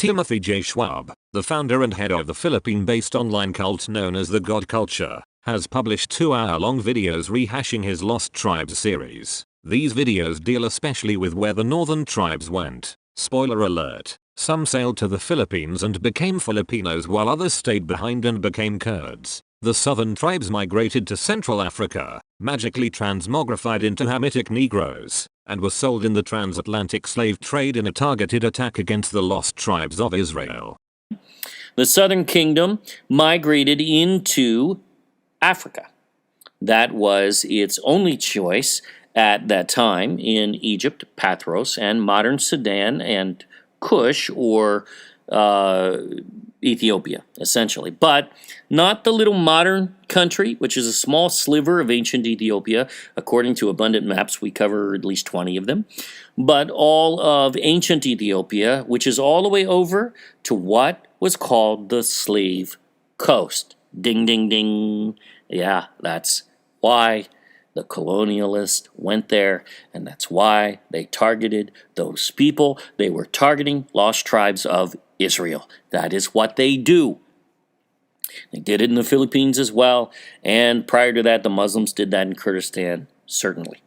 Timothy J. Schwab, the founder and head of the Philippine-based online cult known as the God Culture, has published 2-hour-long videos rehashing his Lost Tribes series. These videos deal especially with where the northern tribes went. Spoiler alert, some sailed to the Philippines and became Filipinos while others stayed behind and became Kurds. The southern tribes migrated to Central Africa, magically transmogrified into Hamitic Negroes, and were sold in the transatlantic slave trade in a targeted attack against the lost tribes of Israel. The southern kingdom migrated into Africa. That was its only choice at that time in Egypt, Pathros, and modern Sudan and Kush, or Ethiopia, essentially. But not the little modern country, which is a small sliver of ancient Ethiopia. According to abundant maps, we cover at least 20 of them. But all of ancient Ethiopia, which is all the way over to what was called the Slave Coast. Ding, ding, ding. Yeah, that's why the colonialists went there, and that's why they targeted those people. They were targeting lost tribes of Israel. That is what they do. They did it in the Philippines as well, and prior to that, the Muslims did that in Kurdistan, certainly.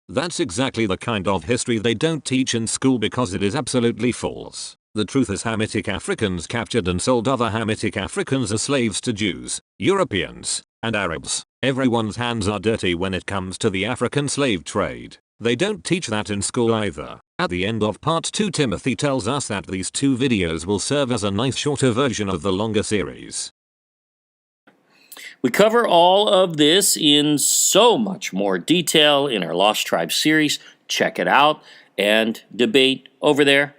That's exactly the kind of history they don't teach in school because it is absolutely false. The truth is Hamitic Africans captured and sold other Hamitic Africans as slaves to Jews, Europeans, and Arabs. Everyone's hands are dirty when it comes to the African slave trade. They don't teach that in school either. At the end of part 2, Timothy tells us that these 2 videos will serve as a nice shorter version of the longer series. We cover all of this in so much more detail in our Lost Tribes series. Check it out and debate over there.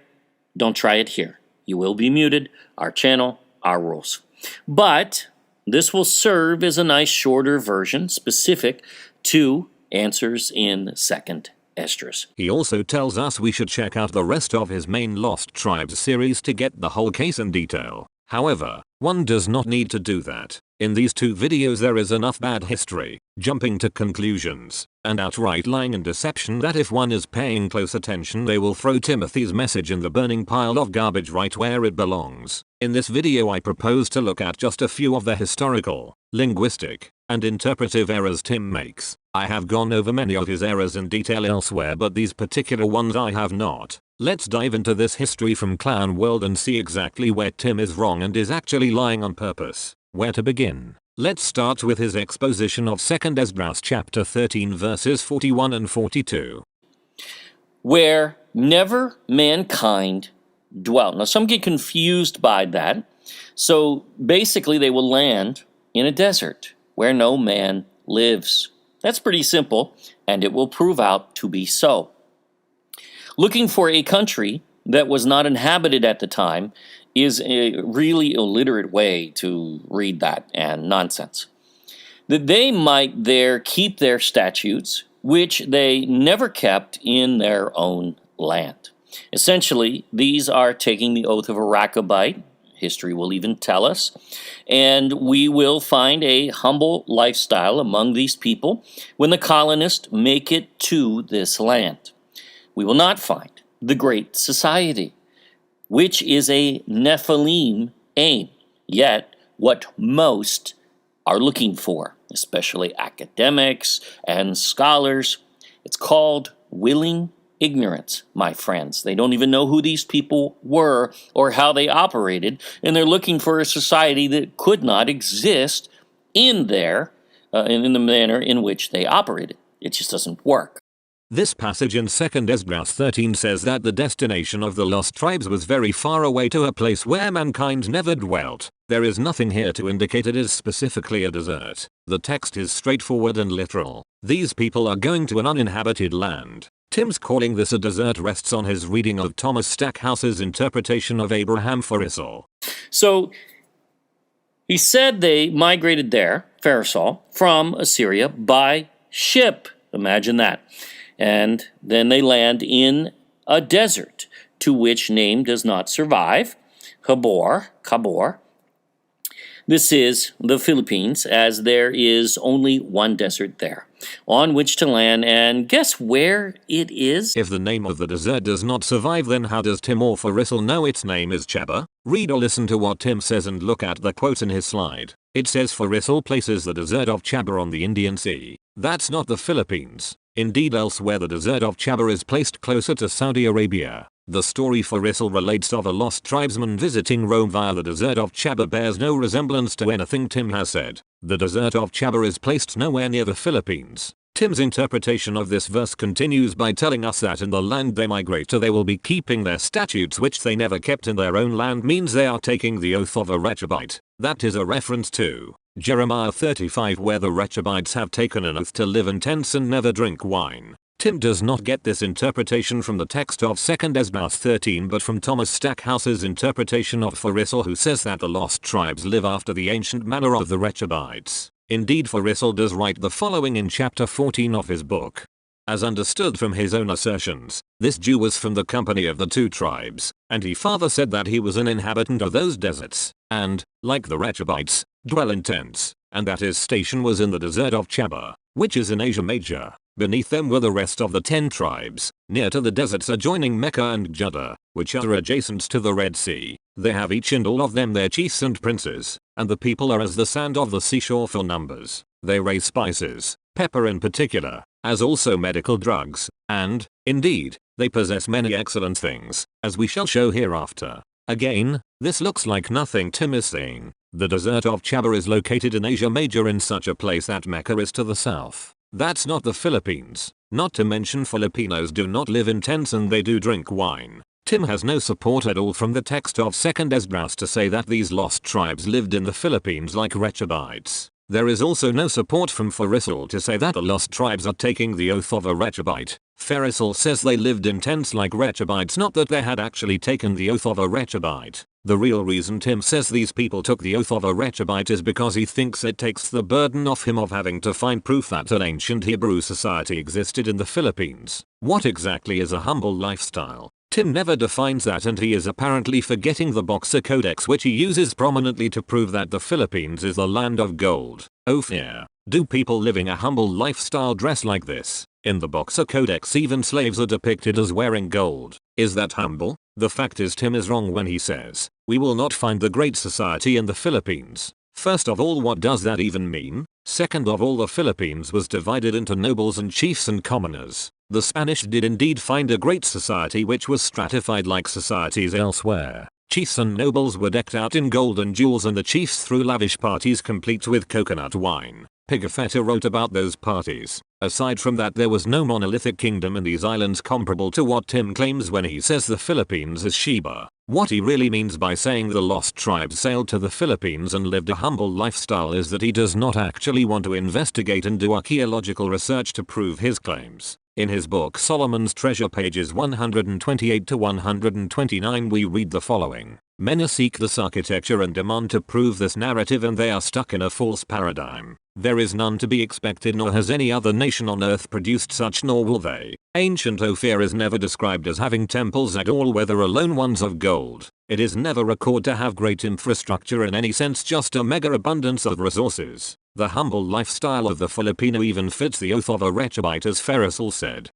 Don't try it here. You will be muted. Our channel, our rules. But this will serve as a nice shorter version specific to answers in 2nd Esdras. He also tells us we should check out the rest of his main Lost Tribes series to get the whole case in detail. However, one does not need to do that. In these 2 videos there is enough bad history, jumping to conclusions, and outright lying and deception that if one is paying close attention they will throw Timothy's message in the burning pile of garbage right where it belongs. In this video I propose to look at just a few of the historical, linguistic, and interpretive errors Tim makes. I have gone over many of his errors in detail elsewhere, but these particular ones I have not. Let's dive into this history from Clown World and see exactly where Tim is wrong and is actually lying on purpose. Where to begin? Let's start with his exposition of 2nd Esdras chapter 13 verses 41 and 42. Where never mankind dwelt. Now some get confused by that. So basically they will land in a desert where no man lives. That's pretty simple, and it will prove out to be so. Looking for a country that was not inhabited at the time is a really illiterate way to read that, and nonsense. That they might there keep their statutes, which they never kept in their own land. Essentially, these are taking the oath of a Rechabite, history will even tell us, and we will find a humble lifestyle among these people when the colonists make it to this land. We will not find the Great Society, which is a Nephilim aim, yet what most are looking for, especially academics and scholars. It's called willing ignorance, my friends. They don't even know who these people were or how they operated, and they're looking for a society that could not exist in there, in the manner in which they operated. It just doesn't work. This passage in 2nd Esdras 13 says that the destination of the lost tribes was very far away to a place where mankind never dwelt. There is nothing here to indicate it is specifically a desert. The text is straightforward and literal. These people are going to an uninhabited land. Tim's calling this a desert rests on his reading of Thomas Stackhouse's interpretation of Abraham for Israel. So he said they migrated there, Pharisal, from Assyria by ship. Imagine that. And then they land in a desert, to which name does not survive, Kabor. This is the Philippines, as there is only one desert there. on which to land, and guess where it is? If the name of the desert does not survive, then how does Tim or Farisal know its name is Chaba? Read or listen to what Tim says and look at the quote in his slide. It says Farisal places the desert of Chaba on the Indian Sea. That's not the Philippines. Indeed, elsewhere the desert of Chaba is placed closer to Saudi Arabia. The story Farisal relates of a lost tribesman visiting Rome via the desert of Chaba bears no resemblance to anything Tim has said. The desert of Chaba is placed nowhere near the Philippines. Tim's interpretation of this verse continues by telling us that in the land they migrate to they will be keeping their statutes which they never kept in their own land, means they are taking the oath of a Rechabite. That is a reference to Jeremiah 35, where the Rechabites have taken an oath to live in tents and never drink wine. Tim does not get this interpretation from the text of 2 Esdras 13 but from Thomas Stackhouse's interpretation of Farisal, who says that the lost tribes live after the ancient manner of the Rechabites. Indeed, Farisal does write the following in chapter 14 of his book. As understood from his own assertions, this Jew was from the company of the two tribes, and he farther said that he was an inhabitant of those deserts, and, like the Rechabites, dwell in tents, and that his station was in the desert of Chaba, which is in Asia Major. Beneath them were the rest of the 10 tribes, near to the deserts adjoining Mecca and Jeddah, which are adjacent to the Red Sea. They have each and all of them their chiefs and princes, and the people are as the sand of the seashore for numbers. They raise spices, pepper in particular, as also medical drugs, and, indeed, they possess many excellent things, as we shall show hereafter. Again, this looks like nothing Tim is saying. The desert of Chaba is located in Asia Major in such a place that Mecca is to the south. That's not the Philippines. Not to mention Filipinos do not live in tents and they do drink wine. Tim has no support at all from the text of 2 Esdras to say that these lost tribes lived in the Philippines like Rechabites. There is also no support from Farisal to say that the lost tribes are taking the oath of a Rechabite. Farisal says they lived in tents like Rechabites, not that they had actually taken the oath of a Rechabite. The real reason Tim says these people took the oath of a Rechabite is because he thinks it takes the burden off him of having to find proof that an ancient Hebrew society existed in the Philippines. What exactly is a humble lifestyle? Tim never defines that, and he is apparently forgetting the Boxer Codex, which he uses prominently to prove that the Philippines is the land of gold. Oh fear. Do people living a humble lifestyle dress like this? In the Boxer Codex even slaves are depicted as wearing gold. Is that humble? The fact is Tim is wrong when he says, we will not find the great society in the Philippines. First of all, what does that even mean? Second of all, the Philippines was divided into nobles and chiefs and commoners. The Spanish did indeed find a great society which was stratified like societies elsewhere. Chiefs and nobles were decked out in gold and jewels, and the chiefs threw lavish parties complete with coconut wine. Pigafetta wrote about those parties. Aside from that, there was no monolithic kingdom in these islands comparable to what Tim claims when he says the Philippines is Sheba. What he really means by saying the lost tribes sailed to the Philippines and lived a humble lifestyle is that he does not actually want to investigate and do archaeological research to prove his claims. In his book Solomon's Treasure, pages 128 to 129, we read the following. Men seek this architecture and demand to prove this narrative, and they are stuck in a false paradigm. There is none to be expected, nor has any other nation on earth produced such, nor will they. Ancient Ophir is never described as having temples at all, whether alone ones of gold. It is never recorded to have great infrastructure in any sense, just a mega abundance of resources. The humble lifestyle of the Filipino even fits the oath of a Rechabite, as Farisal said.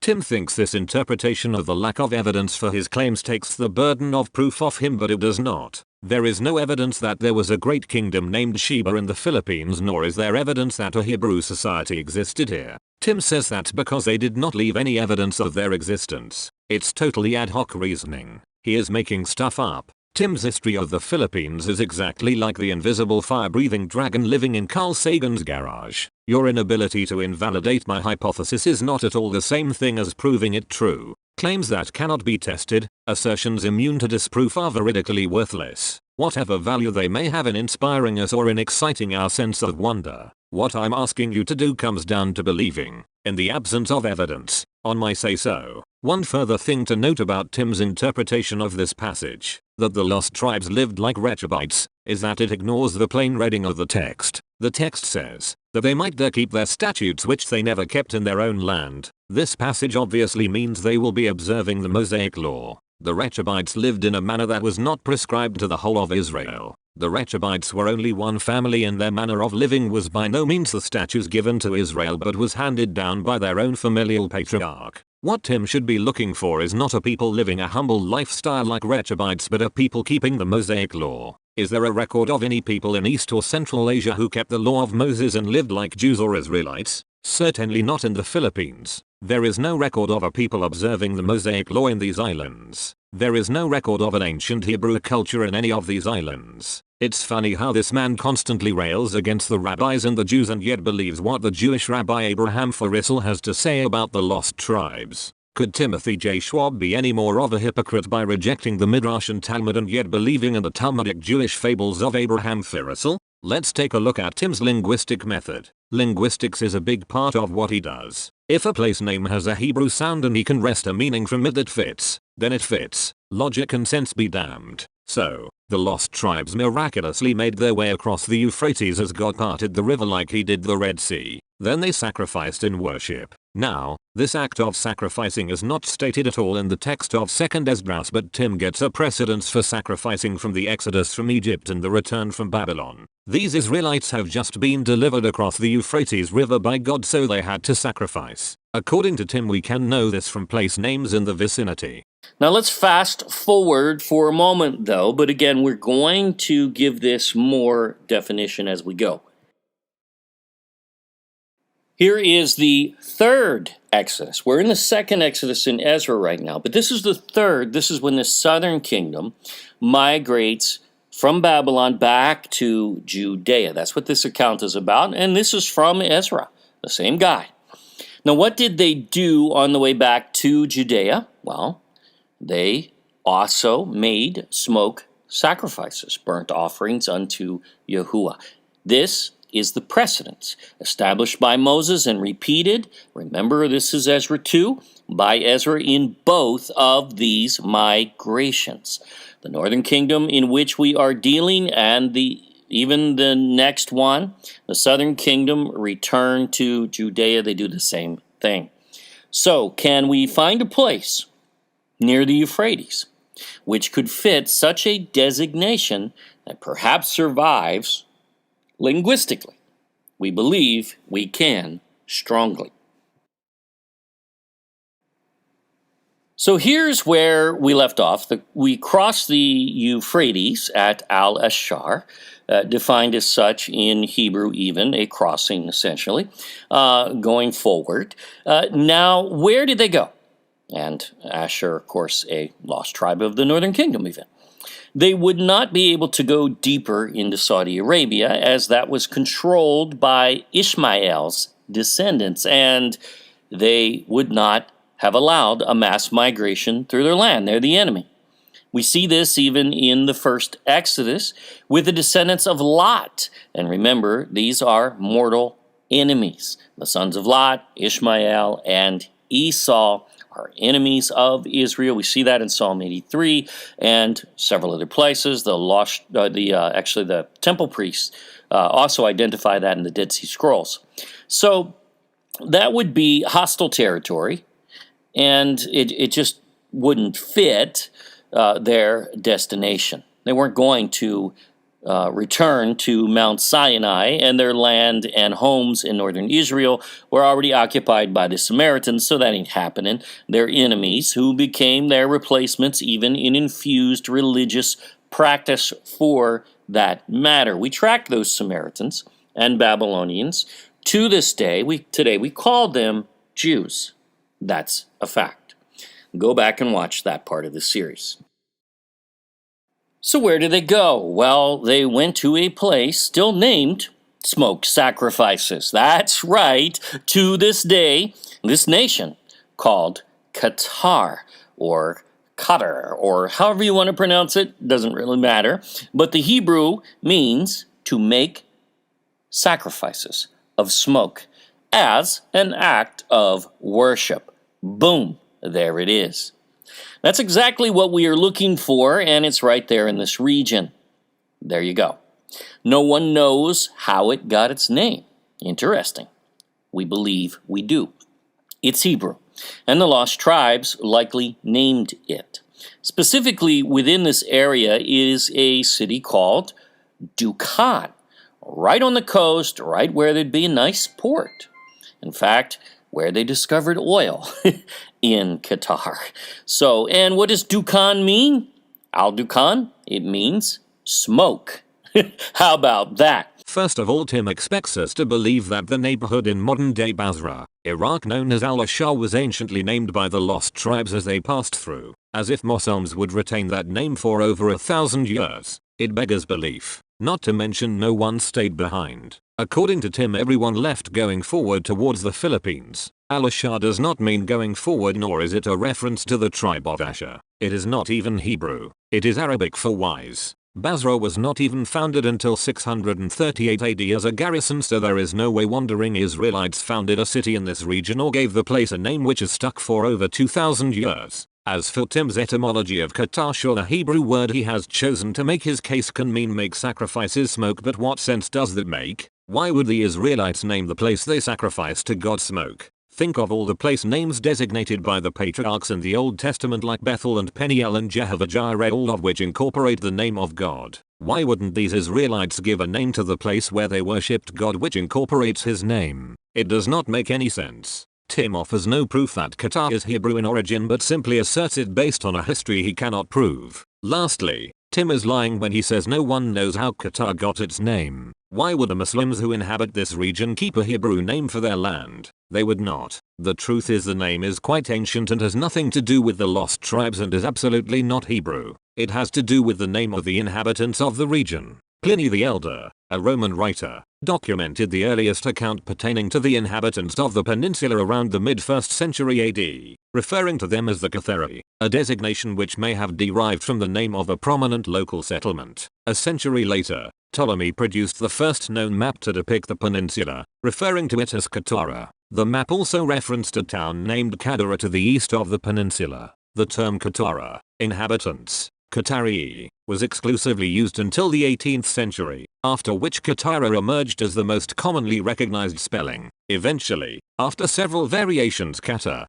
Tim thinks this interpretation of the lack of evidence for his claims takes the burden of proof off him, but it does not. There is no evidence that there was a great kingdom named Sheba in the Philippines, nor is there evidence that a Hebrew society existed here. Tim says that because they did not leave any evidence of their existence. It's totally ad hoc reasoning. He is making stuff up. Tim's history of the Philippines is exactly like the invisible fire-breathing dragon living in Carl Sagan's garage. Your inability to invalidate my hypothesis is not at all the same thing as proving it true. Claims that cannot be tested, assertions immune to disproof, are veridically worthless, whatever value they may have in inspiring us or in exciting our sense of wonder. What I'm asking you to do comes down to believing, in the absence of evidence, on my say-so. One further thing to note about Tim's interpretation of this passage, that the lost tribes lived like Rechabites, is that it ignores the plain reading of the text. The text says that they might there keep their statutes which they never kept in their own land. This passage obviously means they will be observing the Mosaic law. The Rechabites lived in a manner that was not prescribed to the whole of Israel. The Rechabites were only one family and their manner of living was by no means the status given to Israel but was handed down by their own familial patriarch. What Tim should be looking for is not a people living a humble lifestyle like Rechabites but a people keeping the Mosaic law. Is there a record of any people in East or Central Asia who kept the law of Moses and lived like Jews or Israelites? Certainly not in the Philippines. There is no record of a people observing the Mosaic law in these islands. There is no record of an ancient Hebrew culture in any of these islands. It's funny how this man constantly rails against the rabbis and the Jews and yet believes what the Jewish Rabbi Abraham Farissel has to say about the lost tribes. Could Timothy J. Schwab be any more of a hypocrite by rejecting the Midrash and Talmud and yet believing in the Talmudic Jewish fables of Abraham Farissel? Let's take a look at Tim's linguistic method. Linguistics is a big part of what he does. If a place name has a Hebrew sound and he can wrest a meaning from it that fits, then it fits. Logic and sense be damned. So, the lost tribes miraculously made their way across the Euphrates as God parted the river like he did the Red Sea. Then they sacrificed in worship. Now, this act of sacrificing is not stated at all in the text of 2nd Esdras, but Tim gets a precedence for sacrificing from the Exodus from Egypt and the return from Babylon. These Israelites have just been delivered across the Euphrates River by God, so they had to sacrifice. According to Tim, we can know this from place names in the vicinity. Now let's fast forward for a moment though, but again we're going to give this more definition as we go. Here is the third Exodus. We're in the second Exodus in Ezra right now, but this is the third. This is when the southern kingdom migrates from Babylon back to Judea. That's what this account is about, and this is from Ezra, the same guy. Now, what did they do on the way back to Judea? Well, they also made smoke sacrifices, burnt offerings unto Yahuwah. This is the precedence established by Moses and repeated, remember this is Ezra 2, by Ezra in both of these migrations. The northern kingdom in which we are dealing and even the next one, the southern kingdom, return to Judea. They do the same thing. So, can we find a place near the Euphrates which could fit such a designation that perhaps survives linguistically? We believe we can strongly. So here's where we left off. We crossed the Euphrates at Al-Ashar, defined as such in Hebrew even, a crossing essentially, going forward. Now, where did they go? And Asher, of course, a lost tribe of the northern kingdom even. They would not be able to go deeper into Saudi Arabia as that was controlled by Ishmael's descendants, and they would not have allowed a mass migration through their land. They're the enemy. We see this even in the first Exodus with the descendants of Lot. And remember, these are mortal enemies. The sons of Lot, Ishmael, and Esau are enemies of Israel. We see that in Psalm 83 and several other places. The temple priests also identify that in the Dead Sea Scrolls. So that would be hostile territory, and it just wouldn't fit their destination. They weren't going to return to Mount Sinai, and their land and homes in northern Israel were already occupied by the Samaritans, so that ain't happening. They're enemies who became their replacements even in infused religious practice for that matter. We track those Samaritans and Babylonians. To this day, today we call them Jews. That's a fact. Go back and watch that part of the series. So where did they go? Well, they went to a place still named Smoke Sacrifices. That's right. To this day, this nation called Qatar or Qatar or however you want to pronounce it, doesn't really matter. But the Hebrew means to make sacrifices of smoke as an act of worship. Boom, there it is. That's exactly what we are looking for, and it's right there in this region. There you go. No one knows how it got its name. Interesting. We believe we do. It's Hebrew, and the lost tribes likely named it. Specifically within this area is a city called Dukan, right on the coast, right where there'd be a nice port. In fact, where they discovered oil in Qatar. So, and what does Dukan mean? Al Dukan, it means smoke. How about that? First of all, Tim expects us to believe that the neighborhood in modern-day Basra, Iraq known as Al-Ashar was anciently named by the lost tribes as they passed through, as if Muslims would retain that name for over 1,000 years. It beggars belief, not to mention no one stayed behind. According to Tim, everyone left going forward towards the Philippines. Al-Ashar does not mean going forward, nor is it a reference to the tribe of Asher. It is not even Hebrew. It is Arabic for wise. Basra was not even founded until 638 AD as a garrison, so there is no way wandering Israelites founded a city in this region or gave the place a name which is stuck for over 2,000 years. As for Tim's etymology of Qatar, sure, the Hebrew word he has chosen to make his case can mean make sacrifices smoke, but what sense does that make? Why would the Israelites name the place they sacrifice to God smoke? Think of all the place names designated by the patriarchs in the Old Testament like Bethel and Peniel and Jehovah-Jireh, all of which incorporate the name of God. Why wouldn't these Israelites give a name to the place where they worshipped God which incorporates his name? It does not make any sense. Tim offers no proof that Qatar is Hebrew in origin, but simply asserts it based on a history he cannot prove. Lastly, Tim is lying when he says no one knows how Qatar got its name. Why would the Muslims who inhabit this region keep a Hebrew name for their land? They would not. The truth is the name is quite ancient and has nothing to do with the lost tribes and is absolutely not Hebrew. It has to do with the name of the inhabitants of the region. Pliny the Elder, a Roman writer, documented the earliest account pertaining to the inhabitants of the peninsula around the mid-1st century AD, referring to them as the Cathari, a designation which may have derived from the name of a prominent local settlement. A century later, Ptolemy produced the first known map to depict the peninsula, referring to it as Katara. The map also referenced a town named Kadara to the east of the peninsula. The term Katara, inhabitants, Qatari, was exclusively used until the 18th century, after which Katara emerged as the most commonly recognized spelling. Eventually, after several variations, Qatar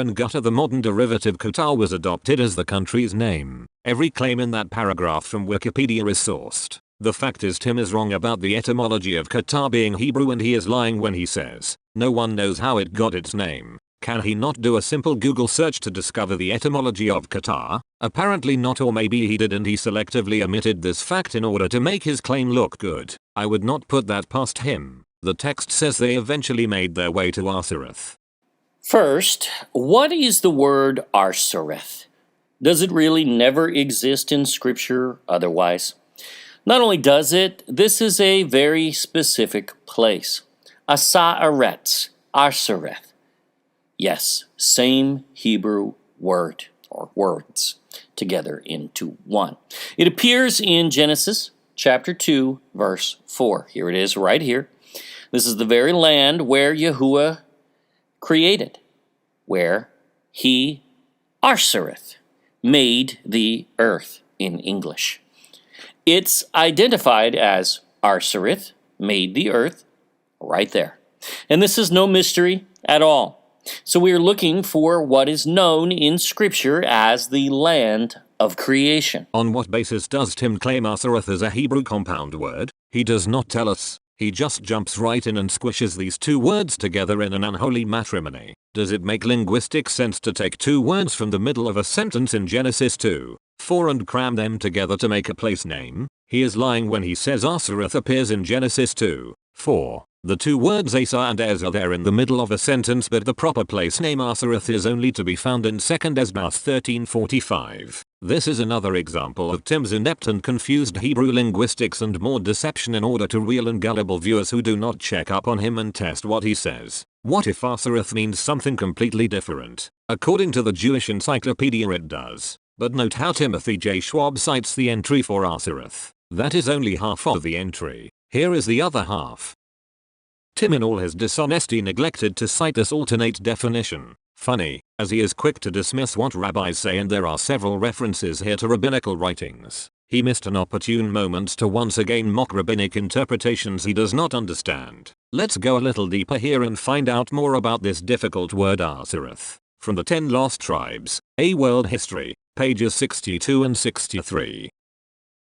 and Gutta, the modern derivative Qatar, was adopted as the country's name. Every claim in that paragraph from Wikipedia is sourced. The fact is, Tim is wrong about the etymology of Qatar being Hebrew, and he is lying when he says no one knows how it got its name. Can he not do a simple Google search to discover the etymology of Qatar? Apparently not, or maybe he did and he selectively omitted this fact in order to make his claim look good. I would not put that past him. The text says they eventually made their way to Arsareth. First, what is the word Arsareth? Does it really never exist in Scripture otherwise? Not only does it, this is a very specific place. Asaretz, Arsareth. Yes, same Hebrew word, or words, together into one. It appears in Genesis chapter 2, verse 4. Here it is right here. This is the very land where Yahuwah created, where he, Arsareth, made the earth in English. It's identified as Arsareth made the earth right there. And this is no mystery at all. So we are looking for what is known in Scripture as the land of creation. On what basis does Tim claim Arsareth is a Hebrew compound word? He does not tell us. He just jumps right in and squishes these two words together in an unholy matrimony. Does it make linguistic sense to take two words from the middle of a sentence in Genesis 2:4 and cram them together to make a place name? He is lying when he says Arsareth appears in Genesis 2:4. The two words Asa and Ez are there in the middle of a sentence, but the proper place name Arsareth is only to be found in 2nd Esdras 13:45. This is another example of Tim's inept and confused Hebrew linguistics and more deception in order to reel in gullible viewers who do not check up on him and test what he says. What if Arsareth means something completely different? According to the Jewish Encyclopedia it does. But note how Timothy J. Schwab cites the entry for Arsareth. That is only half of the entry. Here is the other half. Tim in all his dishonesty neglected to cite this alternate definition. Funny, as he is quick to dismiss what rabbis say, and there are several references here to rabbinical writings. He missed an opportune moment to once again mock rabbinic interpretations he does not understand. Let's go a little deeper here and find out more about this difficult word Arsareth. From the 10 Lost Tribes, A World History, pages 62 and 63.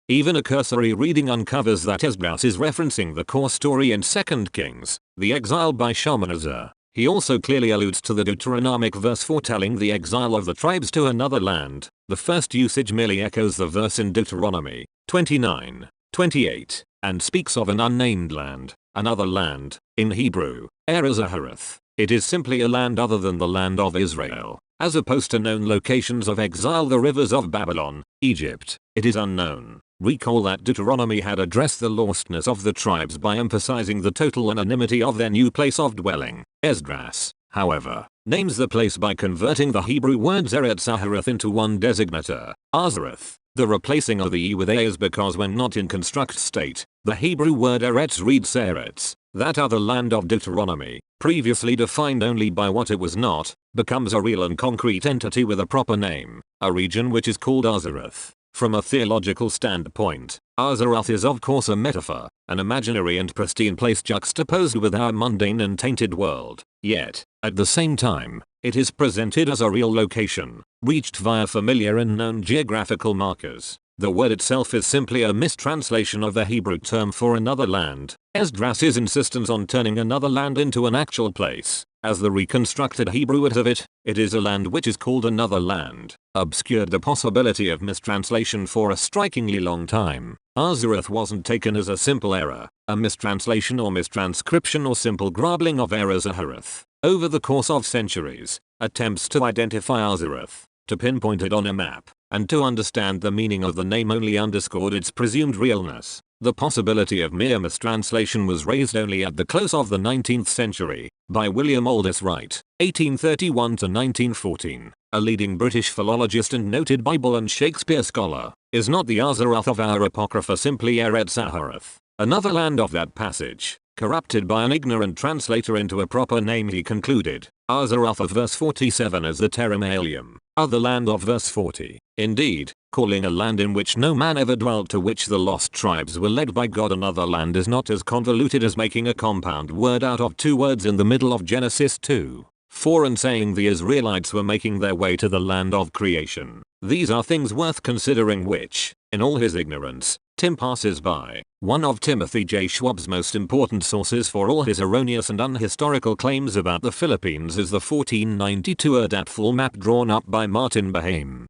Even a cursory reading uncovers that Esdras is referencing the core story in 2 Kings, the exile by Shalmaneser. He also clearly alludes to the Deuteronomic verse foretelling the exile of the tribes to another land. The first usage merely echoes the verse in Deuteronomy 29:28, and speaks of an unnamed land, another land. In Hebrew, Eretz Zahareth, it is simply a land other than the land of Israel. As opposed to known locations of exile, the rivers of Babylon, Egypt, it is unknown. Recall that Deuteronomy had addressed the lostness of the tribes by emphasizing the total anonymity of their new place of dwelling. Esdras, however, names the place by converting the Hebrew words Eretz Zahareth into one designator, Azareth. The replacing of the E with A is because when not in construct state, the Hebrew word Eretz reads Eretz. That other land of Deuteronomy, previously defined only by what it was not, becomes a real and concrete entity with a proper name, a region which is called Azareth. From a theological standpoint, Azareth is of course a metaphor, an imaginary and pristine place juxtaposed with our mundane and tainted world. Yet, at the same time, it is presented as a real location, reached via familiar and known geographical markers. The word itself is simply a mistranslation of the Hebrew term for another land. Esdras' insistence on turning another land into an actual place, as the reconstructed Hebrew would have it, it is a land which is called another land, obscured the possibility of mistranslation for a strikingly long time. Azareth wasn't taken as a simple error, a mistranslation or mistranscription or simple grabbling of Eretz Zahareth. Over the course of centuries, attempts to identify Azareth, to pinpoint it on a map, and to understand the meaning of the name only underscored its presumed realness. The possibility of mere mistranslation was raised only at the close of the 19th century, by William Aldous Wright, 1831 to 1914, a leading British philologist and noted Bible and Shakespeare scholar. Is not the Azareth of our Apocrypha simply Eretz Zahareth, another land of that passage, corrupted by an ignorant translator into a proper name? He concluded. Azareth of verse 47 is the term alium, other land of verse 40. Indeed, calling a land in which no man ever dwelt to which the lost tribes were led by God another land is not as convoluted as making a compound word out of two words in the middle of Genesis 2:4 and saying the Israelites were making their way to the land of creation. These are things worth considering which, in all his ignorance, Tim passes by. One of Timothy J. Schwab's most important sources for all his erroneous and unhistorical claims about the Philippines is the 1492 Erdapfel map drawn up by Martin Behaim.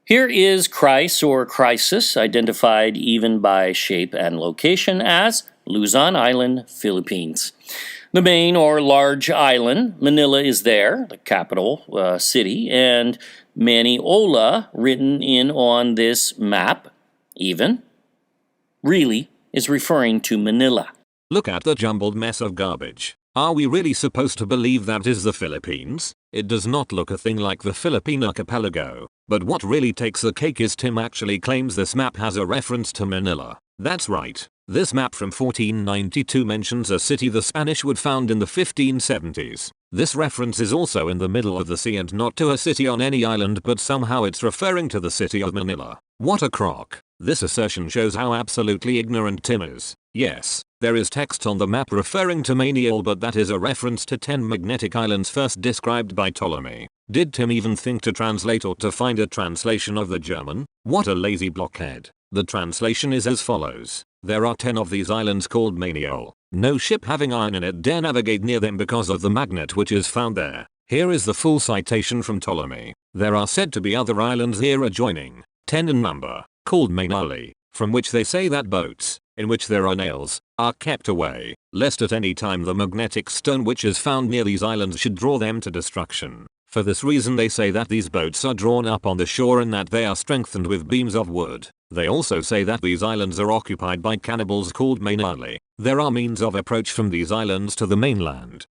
Here is Chryse or Crisis, identified even by shape and location as Luzon Island, Philippines. The main or large island, Manila, is there, the capital city, and Maniola, written in on this map, even, really is referring to Manila. Look at the jumbled mess of garbage. Are we really supposed to believe that is the Philippines? It does not look a thing like the Philippine archipelago. But what really takes the cake is Tim actually claims this map has a reference to Manila. That's right. This map from 1492 mentions a city the Spanish would found in the 1570s. This reference is also in the middle of the sea and not to a city on any island, but somehow it's referring to the city of Manila. What a crock. This assertion shows how absolutely ignorant Tim is. Yes, there is text on the map referring to Maniol, but that is a reference to 10 magnetic islands first described by Ptolemy. Did Tim even think to translate or to find a translation of the German? What a lazy blockhead. The translation is as follows. There are 10 of these islands called Maniol. No ship having iron in it dare navigate near them because of the magnet which is found there. Here is the full citation from Ptolemy. There are said to be other islands here adjoining, 10 in number, called Mainali, from which they say that boats, in which there are nails, are kept away, lest at any time the magnetic stone which is found near these islands should draw them to destruction. For this reason they say that these boats are drawn up on the shore and that they are strengthened with beams of wood. They also say that these islands are occupied by cannibals called Mainali. There are means of approach from these islands to the mainland.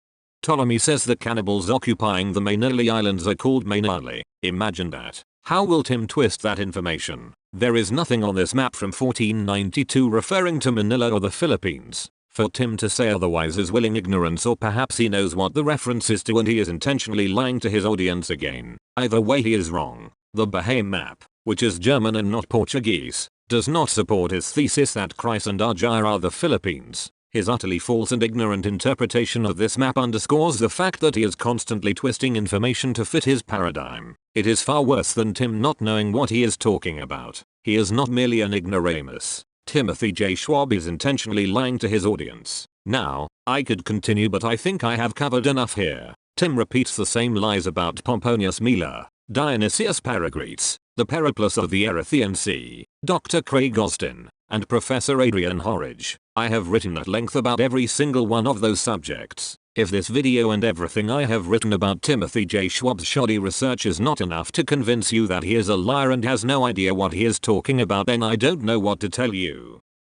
Ptolemy says the cannibals occupying the Mainali Islands are called Mainali. Imagine that. How will Tim twist that information? There is nothing on this map from 1492 referring to Manila or the Philippines. For Tim to say otherwise is willing ignorance, or perhaps he knows what the reference is to and he is intentionally lying to his audience again. Either way he is wrong. The Behaim map, which is German and not Portuguese, does not support his thesis that Chryse and Argyre are the Philippines. His utterly false and ignorant interpretation of this map underscores the fact that he is constantly twisting information to fit his paradigm. It is far worse than Tim not knowing what he is talking about. He is not merely an ignoramus. Timothy J. Schwab is intentionally lying to his audience. Now, I could continue, but I think I have covered enough here. Tim repeats the same lies about Pomponius Mela, Dionysius Paragrites, the Periplus of the Erythraean Sea, Dr. Craig Austin, and Professor Adrian Horridge. I have written at length about every single one of those subjects. If this video and everything I have written about Timothy J. Schwab's shoddy research is not enough to convince you that he is a liar and has no idea what he is talking about, then I don't know what to tell you.